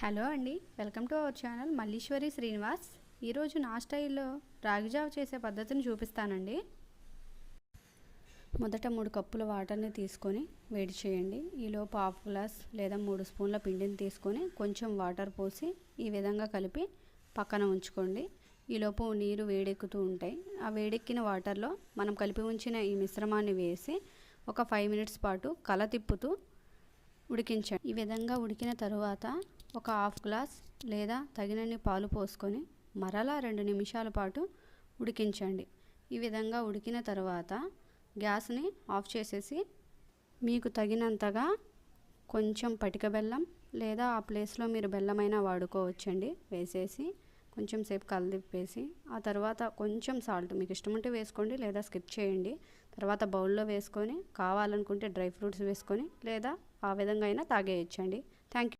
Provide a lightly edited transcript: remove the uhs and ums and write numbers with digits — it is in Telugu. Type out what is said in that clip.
హలో అండి, welcome to our channel Malleswari Srinivas. ఈరోజు నా స్టైల్లో రాగి జావ చేసే పద్ధతిని చూపిస్తానండి. మొదట 3 కప్పుల వాటర్ని తీసుకొని వేడి చేయండి. ఈలోపు హాఫ్ గ్లాస్ లేదా 3 స్పూన్ల పిండిని తీసుకొని కొంచెం వాటర్ పోసి ఈ విధంగా కలిపి పక్కన ఉంచుకోండి. ఈలోపు నీరు వేడెక్కుతూ ఉంటాయి. ఆ వేడెక్కిన వాటర్లో మనం కలిపి ఉంచిన ఈ మిశ్రమాన్ని వేసి ఒక 5 మినిట్స్ పాటు కల తిప్పుతూ ఉడికించండి. ఈ విధంగా ఉడికిన తరువాత ఒక హాఫ్ గ్లాస్ లేదా తగినన్ని పాలు పోసుకొని మరలా 2 నిమిషాల పాటు ఉడికించండి. ఈ విధంగా ఉడికిన తర్వాత గ్యాస్ని ఆఫ్ చేసేసి మీకు తగినంతగా కొంచెం పటిక బెల్లం లేదా ఆ ప్లేస్లో మీరు బెల్లమైనా వాడుకోవచ్చండి వేసేసి కొంచెం సేపు కలదిప్పేసి ఆ తర్వాత కొంచెం సాల్ట్ మీకు ఇష్టం ఉంటే వేసుకోండి లేదా స్కిప్ చేయండి. తర్వాత బౌల్లో వేసుకొని కావాలనుకుంటే డ్రై ఫ్రూట్స్ వేసుకొని లేదా ఆ విధంగా అయినా తాగేయచ్చండి. Thank you.